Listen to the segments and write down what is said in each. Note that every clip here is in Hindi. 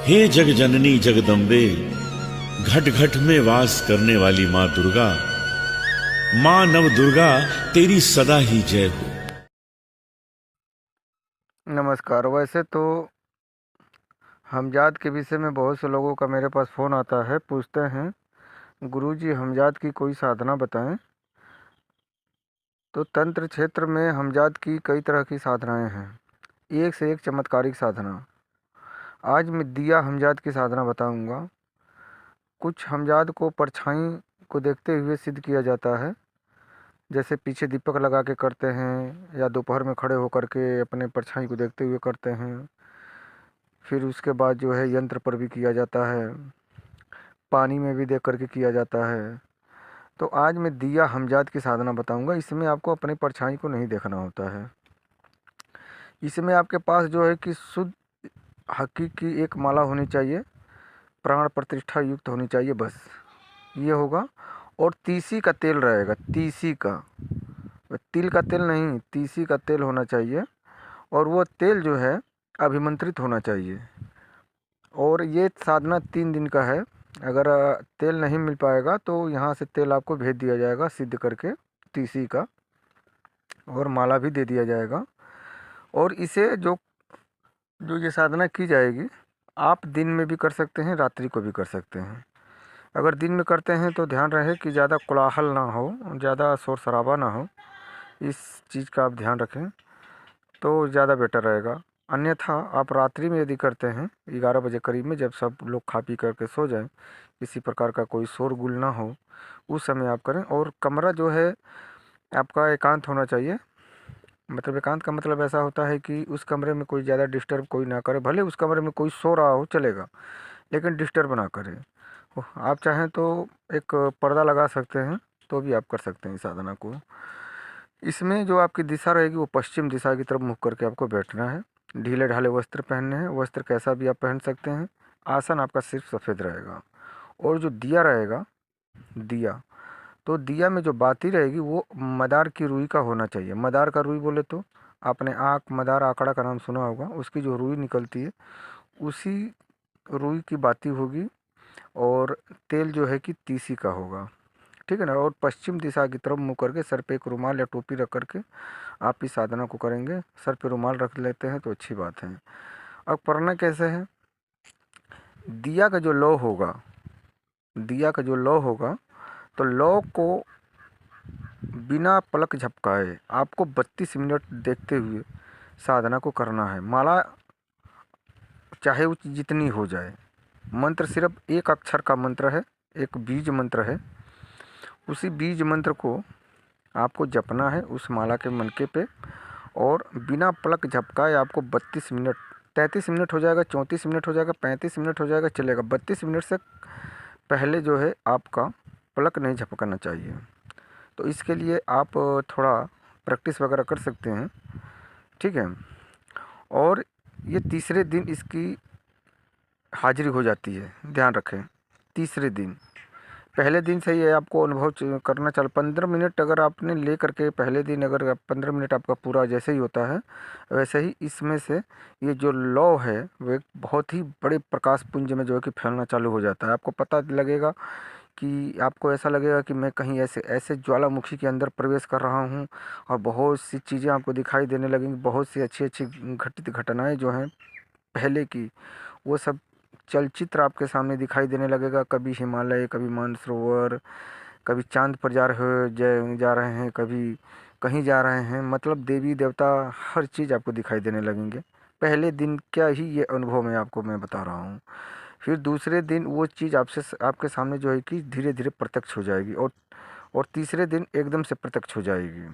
हे जग जननी जगदम्बे, घट घट में वास करने वाली माँ दुर्गा, माँ नव दुर्गा तेरी सदा ही जय हो। नमस्कार। वैसे तो हमजात के विषय में बहुत से लोगों का मेरे पास फ़ोन आता है, पूछते हैं गुरुजी हमजात की कोई साधना बताएं। तो तंत्र क्षेत्र में हमजात की कई तरह की साधनाएं हैं, एक से एक चमत्कारिक साधना। आज मैं दिया हमजात की साधना बताऊंगा। कुछ हमजात को परछाई को देखते हुए सिद्ध किया जाता है, जैसे पीछे दीपक लगा के करते हैं या दोपहर में खड़े होकर के अपने परछाई को देखते हुए करते हैं। फिर उसके बाद जो है यंत्र पर भी किया जाता है, पानी में भी देख करके किया जाता है। तो आज मैं दिया हमजात की साधना बताऊंगा। इसमें आपको अपनी परछाई को नहीं देखना होता है। इसमें आपके पास जो है कि शुद्ध हकीकी एक माला होनी चाहिए, प्राण प्रतिष्ठा युक्त होनी चाहिए, बस ये होगा। और तीसी का तेल रहेगा, तीसी का, तिल का तेल नहीं, तीसी का तेल होना चाहिए। और वो तेल जो है अभिमंत्रित होना चाहिए। और ये साधना 3 दिन का है। अगर तेल नहीं मिल पाएगा तो यहाँ से तेल आपको भेज दिया जाएगा सिद्ध करके, तीसी का, और माला भी दे दिया जाएगा। और इसे जो जो ये साधना की जाएगी, आप दिन में भी कर सकते हैं, रात्रि को भी कर सकते हैं। अगर दिन में करते हैं तो ध्यान रहे कि ज़्यादा कोलाहल ना हो, ज़्यादा शोर शराबा ना हो, इस चीज़ का आप ध्यान रखें तो ज़्यादा बेटर रहेगा। अन्यथा आप रात्रि में यदि करते हैं 11 बजे करीब में, जब सब लोग खा पी करके सो जाएं, किसी प्रकार का कोई शोरगुल ना हो, उस समय आप करें। और कमरा जो है आपका एकांत होना चाहिए। मतलब एकांत का मतलब ऐसा होता है कि उस कमरे में कोई ज़्यादा डिस्टर्ब कोई ना करे। भले उस कमरे में कोई सो रहा हो चलेगा, लेकिन डिस्टर्ब ना करे। आप चाहें तो एक पर्दा लगा सकते हैं, तो भी आप कर सकते हैं इस साधना को। इसमें जो आपकी दिशा रहेगी वो पश्चिम दिशा की तरफ मुख करके आपको बैठना है। ढीले ढाले वस्त्र पहनने हैं, वस्त्र कैसा भी आप पहन सकते हैं। आसन आपका सिर्फ सफ़ेद रहेगा। और जो दिया रहेगा, दिया, तो दिया में जो बाती रहेगी वो मदार की रुई का होना चाहिए। मदार का रुई बोले तो आपने आँख मदार आंकड़ा का नाम सुना होगा, उसकी जो रुई निकलती है उसी रुई की बाती होगी। और तेल जो है कि तीसी का होगा, ठीक है ना। और पश्चिम दिशा की तरफ मुँह करके सर पे एक रुमाल या टोपी रख करके आप इस साधना को करेंगे। सर पे रुमाल रख लेते हैं तो अच्छी बात है। अब करना कैसे है, दिया का जो लौ होगा, दिया का जो लौ होगा, तो लौ को बिना पलक झपकाए आपको 32 मिनट देखते हुए साधना को करना है। माला चाहे वो जितनी हो जाए, मंत्र सिर्फ एक अक्षर का मंत्र है, एक बीज मंत्र है। उसी बीज मंत्र को आपको जपना है उस माला के मनके पे। और बिना पलक झपकाए आपको 32 मिनट, 33 मिनट हो जाएगा, 34 मिनट हो जाएगा, 35 मिनट हो जाएगा, चलेगा। 32 मिनट से पहले जो है आपका पलक नहीं झपकाना चाहिए। तो इसके लिए आप थोड़ा प्रैक्टिस वगैरह कर सकते हैं, ठीक है। और ये तीसरे दिन इसकी हाजिरी हो जाती है, ध्यान रखें। तीसरे दिन, पहले दिन से ये आपको अनुभव करना चल 15 मिनट अगर आपने ले करके पहले दिन अगर 15 मिनट आपका पूरा जैसे ही होता है, वैसे ही इसमें से ये जो लौ है वो एक बहुत ही बड़े प्रकाश पुंज में जो है कि फैलना चालू हो जाता है। आपको पता लगेगा कि आपको ऐसा लगेगा कि मैं कहीं ऐसे ऐसे ज्वालामुखी के अंदर प्रवेश कर रहा हूँ। और बहुत सी चीज़ें आपको दिखाई देने लगेंगी, बहुत सी अच्छी अच्छी घटित घटनाएं जो हैं पहले की, वो सब चलचित्र आपके सामने दिखाई देने लगेगा। कभी हिमालय, कभी मानसरोवर, कभी चांद पर जा रहे हैं, कभी कहीं जा रहे हैं। मतलब देवी देवता हर चीज़ आपको दिखाई देने लगेंगे। पहले दिन क्या ही ये अनुभव मैं बता रहा हूँ। फिर दूसरे दिन वो चीज़ आपसे आपके सामने जो है कि धीरे धीरे प्रत्यक्ष हो जाएगी। और तीसरे दिन एकदम से प्रत्यक्ष हो जाएगी।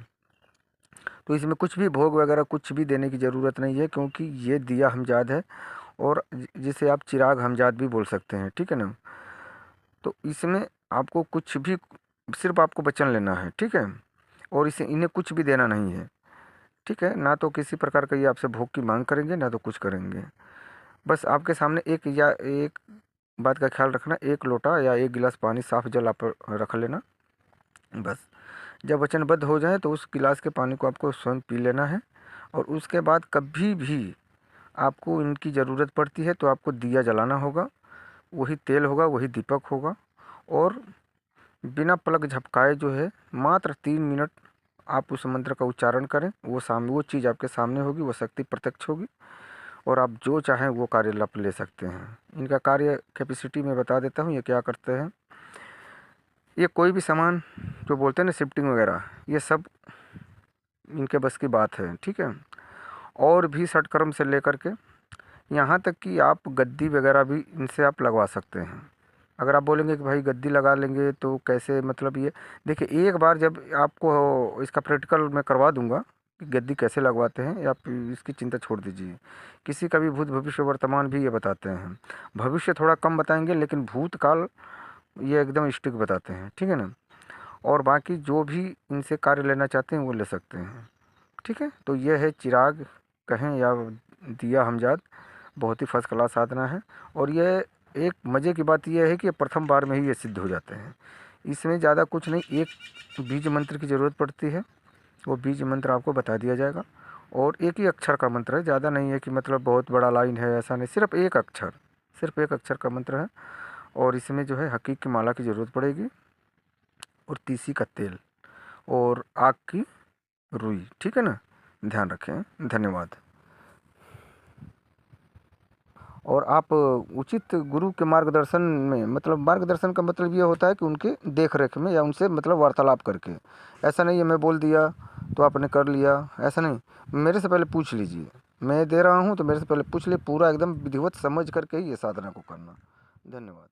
तो इसमें कुछ भी भोग वगैरह कुछ भी देने की ज़रूरत नहीं है, क्योंकि ये दिया हमजाद है। और जिसे आप चिराग हमजाद भी बोल सकते हैं, ठीक है ना। तो इसमें आपको कुछ भी, सिर्फ आपको वचन लेना है, ठीक है। और इसे इन्हें कुछ भी देना नहीं है, ठीक है। ना तो किसी प्रकार का ये आपसे भोग की मांग करेंगे, ना तो कुछ करेंगे। बस आपके सामने एक बात का ख्याल रखना, एक लोटा या एक गिलास पानी साफ जल आप रख लेना, बस। जब वचनबद्ध हो जाए तो उस गिलास के पानी को आपको स्वयं पी लेना है। और उसके बाद कभी भी आपको इनकी ज़रूरत पड़ती है तो आपको दिया जलाना होगा, वही तेल होगा, वही दीपक होगा। और बिना पलक झपकाए जो है मात्र 3 मिनट आप उस मंत्र का उच्चारण करें, वो चीज़ आपके सामने होगी, वो शक्ति प्रत्यक्ष होगी और आप जो चाहें वो कार्य लाभ ले सकते हैं। इनका कार्य कैपेसिटी मैं बता देता हूँ, ये क्या करते हैं। ये कोई भी सामान जो बोलते हैं ना शिफ्टिंग वगैरह, ये सब इनके बस की बात है, ठीक है। और भी षटकर्म से लेकर के यहाँ तक कि आप गद्दी वगैरह भी इनसे आप लगवा सकते हैं। अगर आप बोलेंगे कि भाई गद्दी लगा लेंगे तो कैसे, मतलब ये देखिए, एक बार जब आपको इसका प्रैक्टिकल मैं करवा दूंगा कि गद्दी कैसे लगवाते हैं, आप इसकी चिंता छोड़ दीजिए। किसी का भी भूत भविष्य वर्तमान भी ये बताते हैं। भविष्य थोड़ा कम बताएंगे लेकिन भूतकाल ये एकदम स्टिक बताते हैं, ठीक है ना। और बाकी जो भी इनसे कार्य लेना चाहते हैं वो ले सकते हैं, ठीक है। तो ये है चिराग कहें या दिया हमजाद, बहुत ही फर्स्ट क्लास साधना है। और ये एक मज़े की बात यह है कि प्रथम बार में ही ये सिद्ध हो जाते हैं। इसमें ज़्यादा कुछ नहीं, एक बीज मंत्र की ज़रूरत पड़ती है, वो बीज मंत्र आपको बता दिया जाएगा। और एक ही अक्षर का मंत्र है, ज़्यादा नहीं है कि मतलब बहुत बड़ा लाइन है, ऐसा नहीं, सिर्फ एक अक्षर का मंत्र है। और इसमें जो है हकीक की माला की ज़रूरत पड़ेगी और तीसी का तेल और आग की रुई, ठीक है ना। ध्यान रखें, धन्यवाद। और आप उचित गुरु के मार्गदर्शन में, मतलब मार्गदर्शन का मतलब ये होता है कि उनके देख रेख में या उनसे मतलब वार्तालाप करके। ऐसा नहीं है मैं बोल दिया तो आपने कर लिया, ऐसा नहीं। मेरे से पहले पूछ लीजिए, मैं दे रहा हूँ तो मेरे से पहले पूछ लिए, पूरा एकदम विधिवत समझ करके ही ये साधना को करना। धन्यवाद।